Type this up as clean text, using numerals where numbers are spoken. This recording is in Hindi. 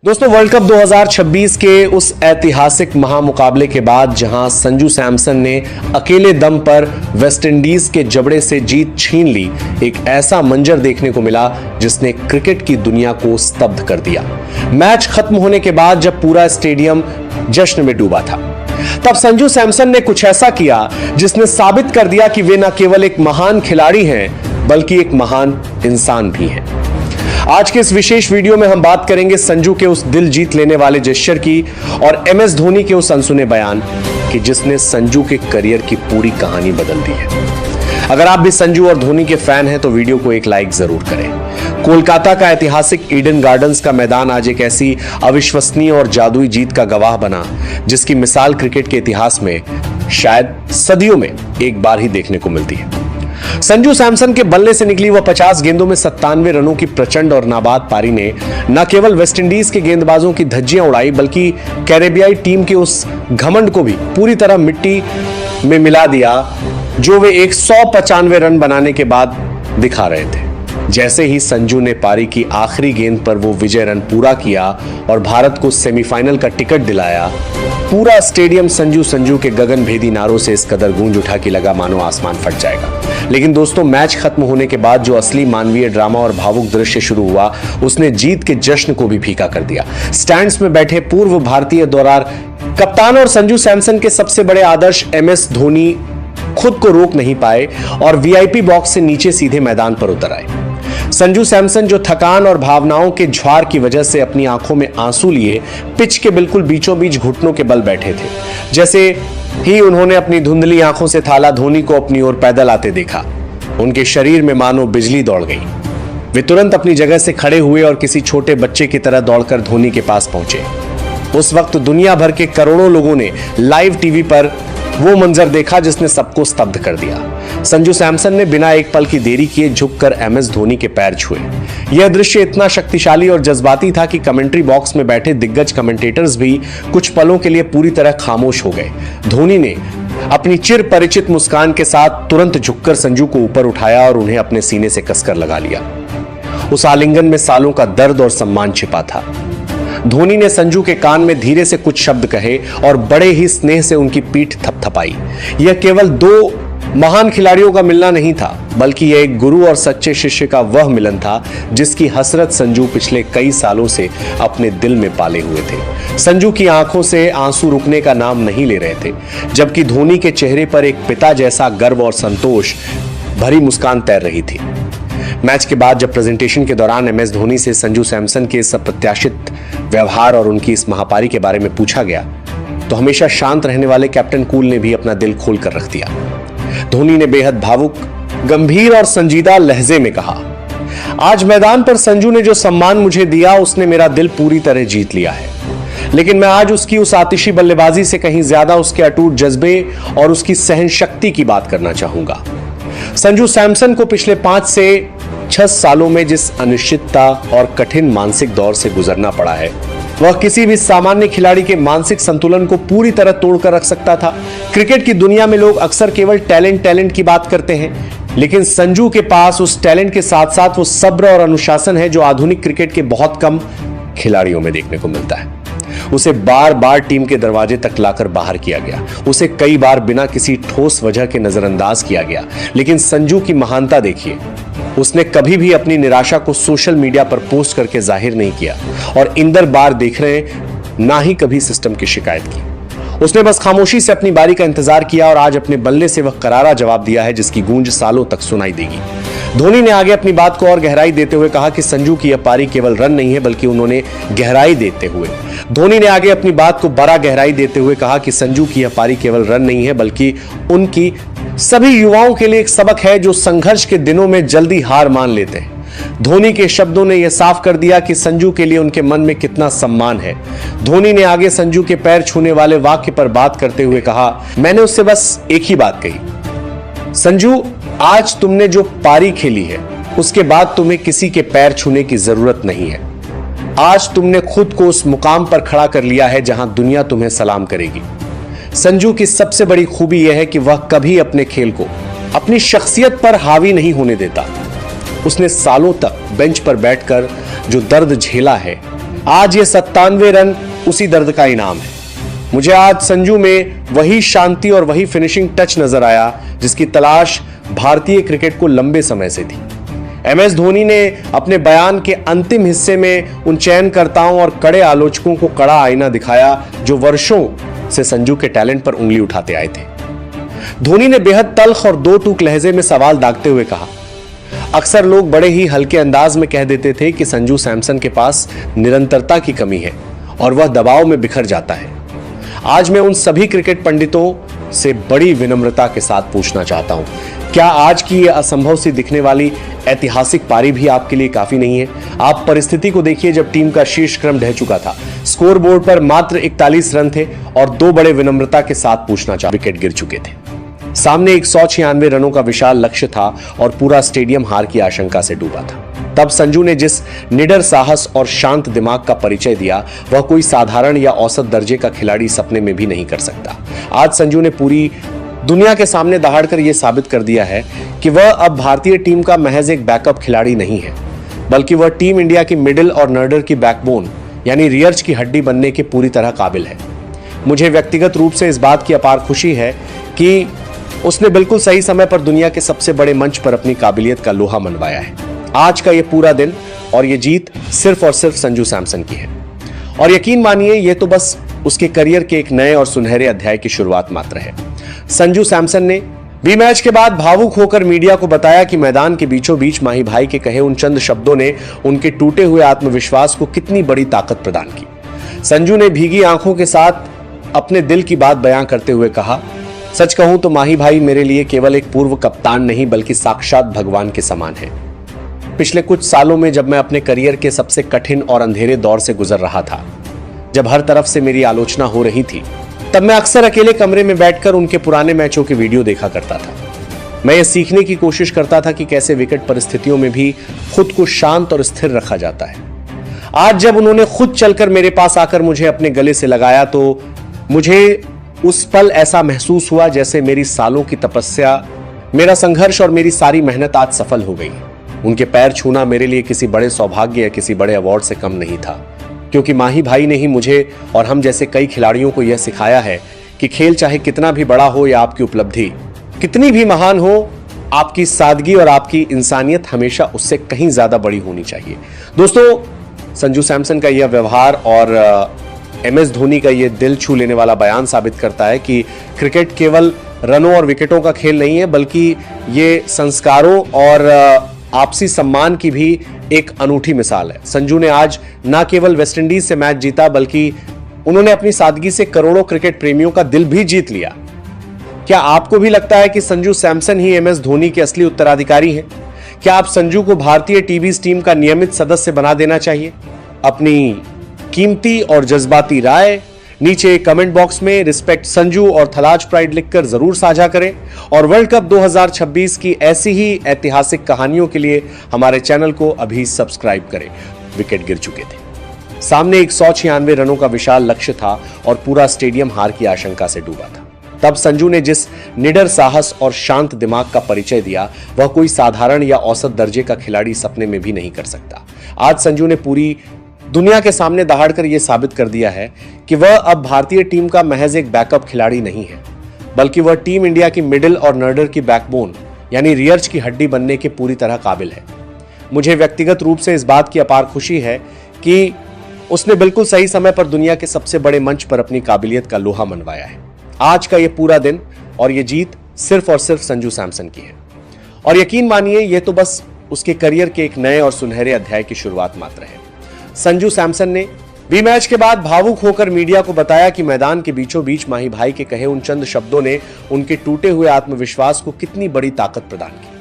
दोस्तों, वर्ल्ड कप 2026 के उस ऐतिहासिक महामुकाबले के बाद जहां संजू सैमसन ने अकेले दम पर वेस्टइंडीज के जबड़े से जीत छीन ली, एक ऐसा मंजर देखने को मिला जिसने क्रिकेट की दुनिया को स्तब्ध कर दिया। मैच खत्म होने के बाद जब पूरा स्टेडियम जश्न में डूबा था, तब संजू सैमसन ने कुछ ऐसा किया जिसने साबित कर दिया कि वे न केवल एक महान खिलाड़ी हैं बल्कि एक महान इंसान भी हैं। आज के इस विशेष वीडियो में हम बात करेंगे संजू के उस दिल जीत लेने वाले जेस्चर की और एमएस धोनी के उस अनसुने बयान की जिसने संजू के करियर की पूरी कहानी बदल दी है। अगर आप भी संजू और धोनी के फैन हैं तो वीडियो को एक लाइक जरूर करें। कोलकाता का ऐतिहासिक ईडन गार्डन्स का मैदान आज एक ऐसी अविश्वसनीय और जादुई जीत का गवाह बना जिसकी मिसाल क्रिकेट के इतिहास में शायद सदियों में एक बार ही देखने को मिलती है। संजू सैमसन के बल्ले से निकली वह 50 गेंदों में 97 रनों की प्रचंड और नाबाद पारी ने न केवल वेस्टइंडीज के गेंदबाजों की धज्जियां उड़ाई बल्कि कैरेबियाई टीम के उस घमंड को भी पूरी तरह मिट्टी में मिला दिया जो वे 195 रन बनाने के बाद दिखा रहे थे। जैसे ही संजू ने पारी की आखिरी गेंद पर वो विजय रन पूरा किया और भारत को सेमीफाइनल का टिकट दिलाया, पूरा स्टेडियम संजू संजू के गगनभेदी नारों से इस कदर गूंज उठा कि लगा मानो आसमान फट जाएगा। लेकिन दोस्तों, मैच खत्म होने के बाद जो असली मानवीय ड्रामा और भावुक दृश्य शुरू हुआ उसने जीत के जश्न को भी फीका कर दिया। स्टैंड्स में बैठे पूर्व भारतीय दौरान कप्तान और संजू सैमसन के सबसे बड़े आदर्श एमएस धोनी खुद को रोक नहीं पाए और वीआईपी बॉक्स से नीचे सीधे मैदान पर उतर आए। संजू सैमसन जो थकान और भावनाओं के ज्वार की वजह से अपनी आंखों में आंसू लिए पिच के बिल्कुल बीचों बीच घुटनों के बल बैठे थे। जैसे ही उन्होंने अपनी धुंधली आंखों से थाला धोनी को अपनी ओर पैदल आते देखा, उनके शरीर में मानो बिजली दौड़ गई। वे तुरंत अपनी जगह से खड़े हुए और किसी छोटे बच्चे की तरह दौड़कर धोनी के पास पहुंचे। उस वक्त दुनिया भर के करोड़ों लोगों ने लाइव टीवी पर वो मंजर देखा जिसने सबको स्तब्ध कर दिया। संजू सैमसन ने बिना एक पल की देरी किए झुककर एमएस धोनी के पैर छुए। यह दृश्य इतना शक्तिशाली और जज्बाती था कि कमेंट्री बॉक्स में बैठे दिग्गज कमेंटेटर्स भी कुछ पलों के लिए पूरी तरह खामोश हो गए। धोनी ने अपनी चिर परिचित मुस्कान के साथ तुरंत झुककर संजू को ऊपर उठाया और उन्हें अपने सीने से कसकर लगा लिया। उस आलिंगन में सालों का दर्द और सम्मान छिपा था। धोनी ने संजू के कान में धीरे से कुछ शब्द कहे और बड़े ही स्नेह से उनकी पीठ थपथपाई। यह केवल दो महान खिलाड़ियों का मिलना नहीं था बल्कि यह एक गुरु और सच्चे शिष्य का वह मिलन था जिसकी हसरत संजू पिछले कई सालों से अपने दिल में पाले हुए थे। संजू की आंखों से आंसू रुकने का नाम नहीं ले रहे थे, जबकि धोनी के चेहरे पर एक पिता जैसा गर्व और संतोष भरी मुस्कान तैर रही थी। मैच के बाद जब प्रेजेंटेशन के दौरान एमएस धोनी से संजू सैमसन के इस अप्रत्याशित व्यवहार और उनकी इस महापारी के बारे में पूछा गया तो हमेशा शांत रहने वाले कैप्टन कूल ने भी अपना दिल खोल कर रख दिया। धोनी ने बेहद भावुक, गंभीर और संजीदा लहजे में कहा, आज मैदान पर संजू ने जो सम्मान मुझे दिया उसने मेरा दिल पूरी तरह जीत लिया है, लेकिन मैं आज उसकी उस आतिशी बल्लेबाजी से कहीं ज्यादा उसके अटूट जज्बे और उसकी सहन शक्ति की बात करना चाहूंगा। संजू सैमसन को पिछले 5 से 6 सालों में जिस अनिश्चितता और कठिन मानसिक दौर से गुजरना पड़ा है वह किसी भी सामान्य खिलाड़ी के मानसिक संतुलन को पूरी तरह तोड़कर रख सकता था। क्रिकेट की दुनिया में लोग अक्सर केवल टैलेंट की बात करते हैं, लेकिन संजू के पास उस टैलेंट के साथ साथ वो सब्र और अनुशासन है जो आधुनिक क्रिकेट के बहुत कम खिलाड़ियों में देखने को मिलता है। उसे बार बार टीम के दरवाजे तक लाकर बाहर किया गया, उसे कई बार बिना किसी ठोस वजह के नजरअंदाज किया गया, लेकिन संजू की महानता देखिए, उसने कभी भी अपनी निराशा को सोशल मीडिया पर पोस्ट करके जाहिर नहीं किया और इंदर बार देख रहे हैं ना ही कभी सिस्टम की शिकायत की। उसने बस खामोशी से अपनी बारी का इंतजार किया और आज अपने बल्ले से वह करारा जवाब दिया है जिसकी गूंज सालों तक सुनाई देगी। धोनी ने आगे अपनी बात को और गहराई देते हुए कहा कि संजू की यह पारी केवल रन नहीं है बल्कि उन्होंने गहराई देते हुए धोनी ने आगे अपनी बात को बड़ा गहराई देते हुए कहा कि संजू की यह पारी केवल रन नहीं है बल्कि उनकी सभी युवाओं के लिए एक सबक है जो संघर्ष के दिनों में जल्दी हार मान लेते हैं। धोनी के शब्दों ने यह साफ कर दिया कि संजू के लिए उनके मन में कितना सम्मान है। धोनी ने आगे संजू के पैर छूने वाले वाक्य पर बात करते हुए कहा, मैंने उससे बस एक ही बात कही, संजू आज तुमने जो पारी खेली है उसके बाद तुम्हें किसी के पैर छूने की जरूरत नहीं है। आज तुमने खुद को उस मुकाम पर खड़ा कर लिया है जहां दुनिया तुम्हें सलाम करेगी। संजू की सबसे बड़ी खूबी यह है कि वह कभी अपने खेल को अपनी शख्सियत पर हावी नहीं होने देता। उसने सालों तक बेंच पर बैठकर जो दर्द झेला है आज ये 97 रन उसी दर्द का इनाम है। मुझे आज संजू में वही शांति और वही फिनिशिंग टच नजर आया जिसकी तलाश भारतीय क्रिकेट को लंबे समय से थी। MS धोनी ने अपने बयान के अंतिम हिस्से में उन चयनकर्ताओं और कड़े आलोचकों को कड़ा आईना दिखाया जो वर्षों से संजू के टैलेंट पर उंगली उठाते आए थे। धोनी ने बेहद तल्ख और दो टूक लहजे में सवाल दागते हुए कहा, अक्सर लोग बड़े ही हल्के अंदाज में कह देते थे कि संजू सैमसन के पास निरंतरता की कमी है और वह दबाव में बिखर जाता है। आज मैं उन सभी क्रिकेट पंडितों से बड़ी विनम्रता के साथ पूछना चाहता हूं, क्या आज की यह असंभव सी दिखने वाली ऐतिहासिक पारी भी आपके लिए काफी नहीं है? आप परिस्थिति को देखिए जब टीम का शीर्ष क्रम ढह चुका था, स्कोर बोर्ड पर मात्र 41 रन थे और दो बड़े विनम्रता के साथ पूछना चाहता, विकेट गिर चुके थे। सामने 196 रनों का विशाल लक्ष्य था और पूरा स्टेडियम हार की आशंका से डूबा था। तब संजू ने जिस निडर साहस और शांत दिमाग का परिचय दिया वह कोई साधारण या औसत दर्जे का खिलाड़ी सपने में भी नहीं कर सकता। आज संजू ने पूरी दुनिया के सामने दहाड़कर यह साबित कर दिया है कि वह अब भारतीय टीम का महज एक बैकअप खिलाड़ी नहीं है, बल्कि वह टीम इंडिया की मिडिल और नर्डर की बैकबोन यानी रियर्च की हड्डी बनने के पूरी तरह काबिल है। मुझे व्यक्तिगत रूप से इस बात की अपार खुशी है कि उसने बिल्कुल सही समय पर दुनिया के सबसे बड़े मंच पर अपनी काबिलियत का लोहा मनवाया है। आज का ये पूरा दिन और ये जीत सिर्फ और सिर्फ संजू सैमसन की है और यकीन मानिए ये तो बस उसके करियर के एक नए और सुनहरे अध्याय की शुरुआत मात्र है। संजू सैमसन ने भी मैच के बाद भावुक होकर मीडिया को बताया कि मैदान के बीचों बीच माही भाई के कहे उन चंद शब्दों ने उनके टूटे हुए आत्मविश्वास को कितनी बड़ी ताकत प्रदान की। संजू ने भीगी आंखों के साथ अपने दिल की बात बयां करते हुए कहा, सच कहूं तो माही भाई मेरे लिए केवल एक पूर्व कप्तान नहीं बल्कि साक्षात भगवान के समान है। पिछले कुछ सालों में जब मैं अपने करियर के सबसे कठिन और अंधेरे दौर से गुजर रहा था, जब हर तरफ से मेरी आलोचना हो रही थी, तब मैं अक्सर अकेले कमरे में बैठकर उनके पुराने मैचों के वीडियो देखा करता था। मैं ये सीखने की कोशिश करता था कि कैसे विकट परिस्थितियों में भी खुद को शांत और स्थिर रखा जाता है। आज जब उन्होंने खुद चलकर मेरे पास आकर मुझे अपने गले से लगाया तो मुझे उस पल ऐसा महसूस हुआ जैसे मेरी सालों की तपस्या, मेरा संघर्ष और मेरी सारी मेहनत आज सफल हो गई। उनके पैर छूना मेरे लिए किसी बड़े सौभाग्य या किसी बड़े अवार्ड से कम नहीं था, क्योंकि माही भाई ने ही मुझे और हम जैसे कई खिलाड़ियों को यह सिखाया है कि खेल चाहे कितना भी बड़ा हो या आपकी उपलब्धि कितनी भी महान हो, आपकी सादगी और आपकी इंसानियत हमेशा उससे कहीं ज्यादा बड़ी होनी चाहिए। दोस्तों, संजू सैमसन का यह व्यवहार और MS धोनी का यह दिल छू लेने वाला बयान साबित करता है कि क्रिकेट केवल रनों और विकेटों का खेल नहीं है, बल्कि ये संस्कारों और आपसी सम्मान की भी एक अनूठी मिसाल है। संजू ने आज न केवल वेस्टइंडीज से मैच जीता बल्कि उन्होंने अपनी सादगी से करोड़ों क्रिकेट प्रेमियों का दिल भी जीत लिया। क्या आपको भी लगता है कि संजू सैमसन ही MS धोनी के असली उत्तराधिकारी हैं? क्या आप संजू को भारतीय टीवीज टीम का नियमित सदस्य बना देना चाहिए? अपनी कीमती और जज्बाती राय नीचे कमेंट बॉक्स में रिस्पेक्ट संजू और थलाज प्राइड लिखकर जरूर साझा करें और वर्ल्ड कप 2026 की ऐसी ही ऐतिहासिक कहानियों के लिए हमारे चैनल को अभी सब्सक्राइब करें। विकेट गिर चुके थे, सामने 196 रनों का विशाल लक्ष्य था और पूरा स्टेडियम हार की आशंका से डूबा था। तब संजू ने जिस निडर साहस और शांत दिमाग का परिचय दिया वह कोई साधारण या औसत दर्जे का खिलाड़ी सपने में भी नहीं कर सकता। आज संजू ने पूरी दुनिया के सामने दहाड़कर यह साबित कर दिया है कि वह अब भारतीय टीम का महज एक बैकअप खिलाड़ी नहीं है, बल्कि वह टीम इंडिया की मिडिल और नर्डर की बैकबोन यानी रियर्च की हड्डी बनने के पूरी तरह काबिल है। मुझे व्यक्तिगत रूप से इस बात की अपार खुशी है कि उसने बिल्कुल सही समय पर दुनिया के सबसे बड़े मंच पर अपनी काबिलियत का लोहा मनवाया है। आज का यह पूरा दिन और यह जीत सिर्फ और सिर्फ संजू सैमसन की है और यकीन मानिए यह तो बस उसके करियर के एक नए और सुनहरे अध्याय की शुरुआत मात्र है। संजू सैमसन ने भी मैच के बाद भावुक होकर मीडिया को बताया कि मैदान के बीचों बीच माही भाई के कहे उन चंद शब्दों ने उनके टूटे हुए आत्मविश्वास को कितनी बड़ी ताकत प्रदान की।